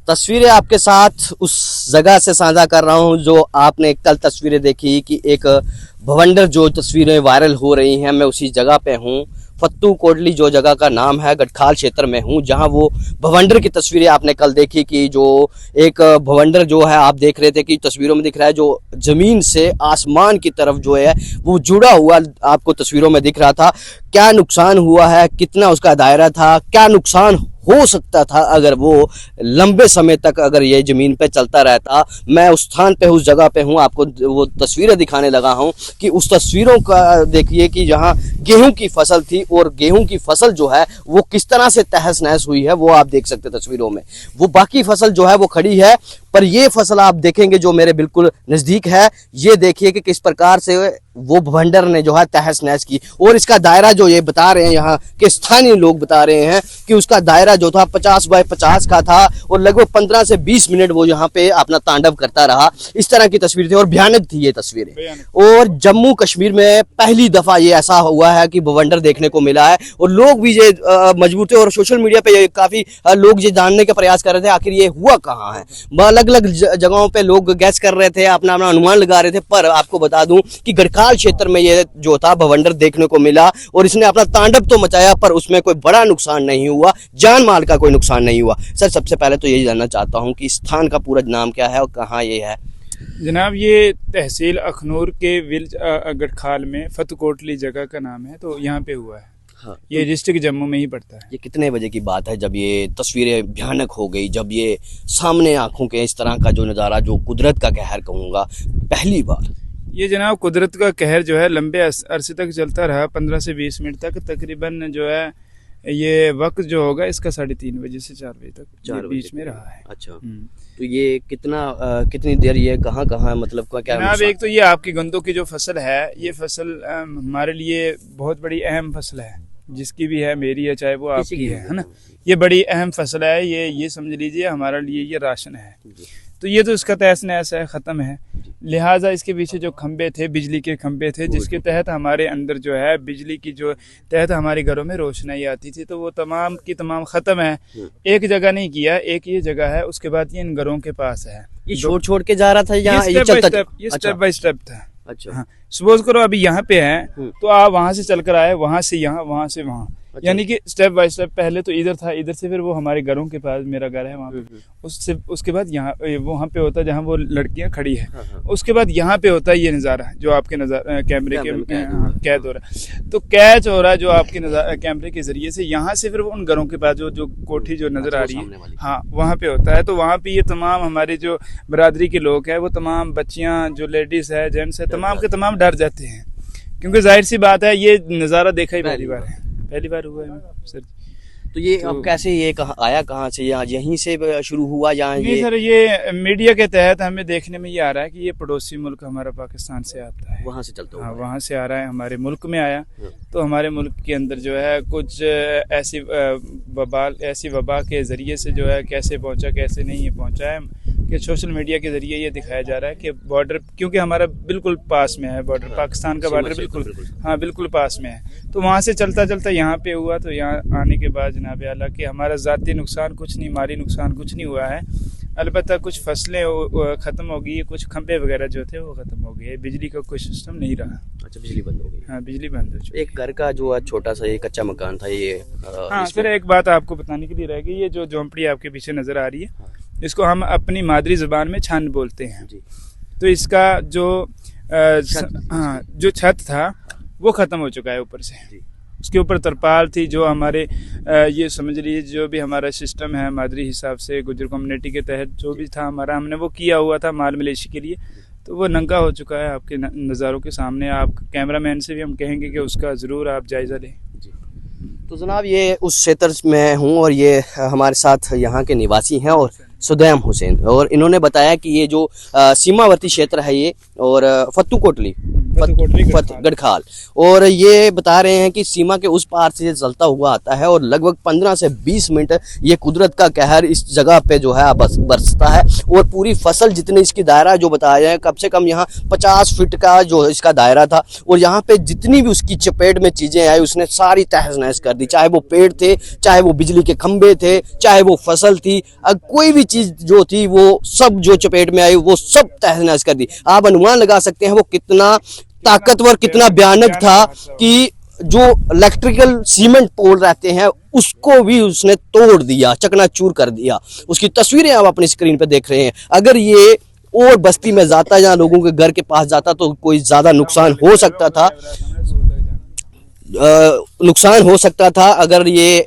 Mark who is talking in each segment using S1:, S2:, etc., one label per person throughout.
S1: तस्वीरें आपके साथ उस जगह से साझा कर रहा हूं जो आपने कल तस्वीरें देखी कि एक भवंडर जो तस्वीरें वायरल हो रही हैं, मैं उसी जगह पे हूं। फत्तू कोटली जो जगह का नाम है, गढ़खाल क्षेत्र में हूं, जहां वो भवंडर की तस्वीरें आपने कल देखी कि जो एक भवंडर जो है आप देख रहे थे कि तस्वीरों में दिख रहा है जो जमीन से आसमान की तरफ जो है वो जुड़ा हुआ आपको तस्वीरों में दिख रहा था। क्या नुकसान हुआ है, कितना उसका दायरा था, क्या नुकसान हो सकता था अगर वो लंबे समय तक अगर ये जमीन पे चलता रहता। मैं उस स्थान पे, उस जगह पे हूँ, आपको वो तस्वीरें दिखाने लगा हूँ कि उस तस्वीरों का देखिए कि जहाँ गेहूं की फसल थी और गेहूं की फसल जो है वो किस तरह से तहस नहस हुई है वो आप देख सकते हैं तस्वीरों में। वो बाकी फसल जो है वो खड़ी है, पर ये फसल आप देखेंगे जो मेरे बिल्कुल नजदीक है, ये देखिए कि किस प्रकार से वो भवंडर ने जो है तहस नहस की। और इसका दायरा जो ये बता रहे हैं यहाँ के स्थानीय लोग बता रहे हैं कि उसका दायरा जो था 50 बाय 50 का था और लगभग 15 से 20 मिनट वो यहाँ पे अपना तांडव करता रहा। इस तरह की तस्वीर थी और भयानक थी ये तस्वीरें। और जम्मू कश्मीर में पहली दफा ये ऐसा हुआ है कि भवंडर देखने को मिला है और लोग भी ये मजबूर थे और सोशल मीडिया पे ये काफी लोग ये जानने का प्रयास कर रहे थे आखिर ये हुआ कहाँ है। अलग अलग जगहों पे लोग गैस कर रहे थे, अपना अपना अनुमान लगा रहे थे, पर आपको बता दूं कि गढ़खाल क्षेत्र में ये जो था भवंडर देखने को मिला और इसने अपना तांडव तो मचाया पर उसमें कोई बड़ा नुकसान नहीं हुआ, जान माल का कोई नुकसान नहीं हुआ। सर, सबसे पहले तो यही जानना चाहता हूं कि स्थान का पूरा नाम क्या है और कहाँ ये है?
S2: जनाब, ये तहसील अखनूर के विलेज गढ़खाल में फतकोटली जगह का नाम है, तो यहाँ पे हुआ है। हाँ, ये डिस्ट्रिक्ट जम्मू में ही पड़ता है।
S1: ये कितने बजे की बात है जब ये तस्वीरें भयानक हो गई, जब ये सामने आंखों के इस तरह का जो नज़ारा, जो कुदरत का कहर कहूँगा, पहली बार?
S2: ये जनाब कुदरत का कहर जो है लंबे अरसे तक चलता रहा, 15 से 20 मिनट तक। तकरीबन जो है ये वक्त जो होगा इसका 3:30 बजे से 4 बजे तक 4 बीच में रहा है।
S1: अच्छा, तो ये कितनी देर ये कहाँ मतलब क्या?
S2: जनाब, एक तो ये आपकी गंदों की जो फसल है, ये फसल हमारे लिए बहुत बड़ी अहम फसल है, जिसकी भी है, मेरी है चाहे वो आपकी है ना। ये बड़ी अहम फसल है, ये समझ लीजिए हमारे लिए ये राशन है। तो ये तो इसका तहस नहस है, ख़त्म है। लिहाजा इसके पीछे जो खंबे थे, बिजली के खंबे थे, जिसके तहत हमारे अंदर जो है बिजली की जो तहत हमारे घरों में रोशनाई आती थी, तो वो तमाम की तमाम ख़त्म है। एक जगह नहीं किया, एक ये जगह है, उसके बाद ये इन घरों के पास है।
S1: ये छोड़ के जा रहा था या
S2: ये स्टेप बाय स्टेप था।
S1: अच्छा,
S2: हाँ, सपोज करो अभी यहाँ पे हैं तो आप वहां से चलकर आए, वहां से यहाँ, वहां से वहां। अच्छा। यानी कि स्टेप बाय स्टेप पहले तो इधर था, इधर से फिर वो हमारे घरों के पास, मेरा घर है वहाँ पे, उससे उसके बाद यहाँ वहाँ पे होता है जहाँ वो लड़कियाँ खड़ी है। हाँ। उसके बाद यहाँ पे होता है ये नज़ारा जो आपके कैमरे के कैद हो रहा है। तो कैच हो रहा है जो आपके कैमरे के जरिए से, यहाँ से फिर वो उन घरों के पास जो कोठी जो नजर आ रही है, हाँ, वहाँ पे होता है। तो वहाँ पे ये तमाम हमारे जो बरादरी के लोग हैं, वो तमाम बच्चियाँ, जो लेडीज है, जेंट्स है, तमाम के तमाम डर जाते हैं, क्योंकि जाहिर सी बात है ये नज़ारा देखा ही पहली बार है, पहली बार हुआ है सर।
S1: तो ये अब कैसे ये आया कहाँ से? यहाँ यहीं से शुरू हुआ या
S2: नहीं सर, ये मीडिया के तहत हमें देखने में ये आ रहा है कि ये पड़ोसी मुल्क हमारा पाकिस्तान से आता है,
S1: वहाँ से चलता है।
S2: हाँ, वहाँ से आ रहा है, हमारे मुल्क में आया। तो हमारे मुल्क के अंदर जो है कुछ ऐसी वबा के ज़रिए से जो है कैसे पहुँचा, कैसे नहीं पहुँचा है, कि सोशल मीडिया के ज़रिए ये दिखाया जा रहा है कि बॉर्डर, क्योंकि हमारा बिल्कुल पास में है बॉर्डर, पाकिस्तान का बॉर्डर बिल्कुल, हाँ, बिल्कुल पास में है। तो वहाँ से चलता चलता यहाँ पे हुआ। तो यहाँ आने के बाद जनाब आला कि हमारा ज़ाती नुकसान कुछ नहीं, माली नुकसान कुछ नहीं हुआ है। अलबत्ता कुछ फसलें ख़त्म हो गई, कुछ खंभे वगैरह जो थे वो ख़त्म हो गए, बिजली का कोई सिस्टम नहीं रहा।
S1: अच्छा, बिजली बंद हो गई? हाँ,
S2: बिजली बंद हो चुकी।
S1: एक घर का जो छोटा सा ये कच्चा मकान था ये।
S2: हाँ सर, एक बात आपको बताने के लिए रह गई, ये जो झोंपड़ी आपके पीछे नज़र आ रही है, इसको हम अपनी मादरी ज़बान में छान बोलते हैं। तो इसका जो छत था वो ख़त्म हो चुका है ऊपर से। उसके ऊपर तरपाल थी, जो हमारे ये समझ लीजिए जो भी हमारा सिस्टम है मादरी हिसाब से, गुजर कम्युनिटी के तहत जो भी था हमारा, हमने वो किया हुआ था माल मवेशी के लिए, तो वो नंगा हो चुका है आपके नज़ारों के सामने। आप कैमरामैन से भी हम कहेंगे कि उसका ज़रूर आप जायज़ा लें।
S1: तो जनाब, ये उस क्षेत्र में हूँ और ये हमारे साथ यहाँ के निवासी हैं और सुदैम हुसैन, और इन्होंने बताया कि ये जो सीमावर्ती क्षेत्र है ये और फत्तू कोटली गढ़खाल। और ये बता रहे हैं कि सीमा के उस पार से ये चलता हुआ आता है और लगभग 15 से 20 मिनट ये कुदरत का कहर इस जगह पे जो है बरसता है। और पूरी फसल जितनी इसकी दायरा जो बताया है, कम से कम यहाँ 50 फीट का जो इसका दायरा था। और यहाँ पे जितनी भी उसकी चपेट में चीजें आई उसने सारी तहस नहस कर दी, चाहे वो पेड़ थे, चाहे वो बिजली के खंभे थे, चाहे वो फसल थी, कोई भी चीज जो थी वो सब जो चपेट में आई वो सब तहस नहस कर दी। आप अनुमान लगा सकते हैं वो कितना ताकतवर, कितना भयानक था कि जो इलेक्ट्रिकल सीमेंट पोल रहते हैं उसको भी उसने तोड़ दिया, चकनाचूर कर दिया। उसकी तस्वीरें आप अपनी स्क्रीन पर देख रहे हैं। अगर ये और बस्ती में जाता या लोगों के घर के पास जाता तो कोई ज्यादा नुकसान हो सकता था, अगर ये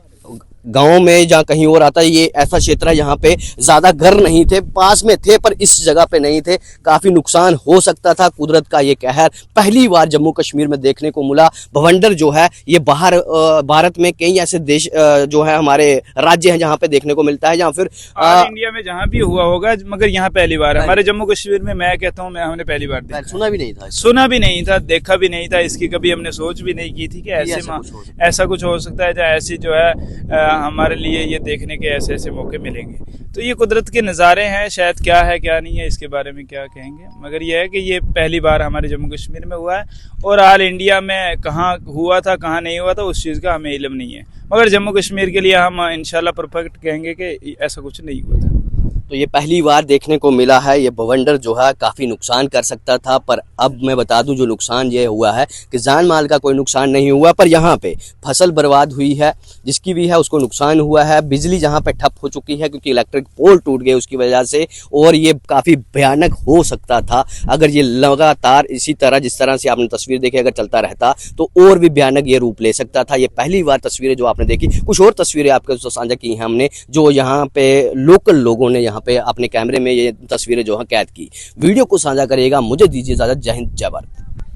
S1: गांव में या कहीं और आता। ये ऐसा क्षेत्र है यहाँ पे ज्यादा घर नहीं थे, पास में थे पर इस जगह पे नहीं थे। काफी नुकसान हो सकता था। कुदरत का ये कहर पहली बार जम्मू कश्मीर में देखने को मिला। भवंडर जो है ये बाहर भारत में कई ऐसे देश जो है हमारे राज्य हैं जहाँ पे देखने को मिलता है, या फिर
S2: इंडिया में जहाँ भी हुआ होगा, मगर यहाँ पहली बार हमारे जम्मू कश्मीर में मैं कहता हूँ हमने पहली बार देखा।
S1: सुना भी नहीं था,
S2: देखा भी नहीं था। इसकी कभी हमने सोच भी नहीं की थी कि ऐसा कुछ हो सकता है, या ऐसी जो है हमारे लिए ये देखने के ऐसे ऐसे मौके मिलेंगे। तो ये कुदरत के नज़ारे हैं, शायद क्या है क्या नहीं है इसके बारे में क्या कहेंगे, मगर ये है कि ये पहली बार हमारे जम्मू कश्मीर में हुआ है। और ऑल इंडिया में कहाँ हुआ था कहाँ नहीं हुआ था उस चीज़ का हमें इल्म नहीं है, मगर जम्मू कश्मीर के लिए हम इंशाल्लाह परफेक्ट कहेंगे कि ऐसा कुछ नहीं हुआ था।
S1: तो ये पहली बार देखने को मिला है। ये भवंडर जो है काफ़ी नुकसान कर सकता था, पर अब मैं बता दूं जो नुकसान ये हुआ है कि जान माल का कोई नुकसान नहीं हुआ, पर यहाँ पे फसल बर्बाद हुई है, जिसकी भी है उसको नुकसान हुआ है। बिजली जहाँ पे ठप हो चुकी है क्योंकि इलेक्ट्रिक पोल टूट गए उसकी वजह से। और ये काफ़ी भयानक हो सकता था अगर ये लगातार इसी तरह जिस तरह से आपने तस्वीर देखी अगर चलता रहता तो और भी भयानक ये रूप ले सकता था। ये पहली बार तस्वीरें जो आपने देखी, कुछ और तस्वीरें आपके साझा की हैं हमने, जो यहाँ पे लोकल लोगों ने पे अपने कैमरे में ये तस्वीरें जो है कैद की। वीडियो को साझा करिएगा। मुझे दीजिए इजाजत। जय हिंद, जय भारत।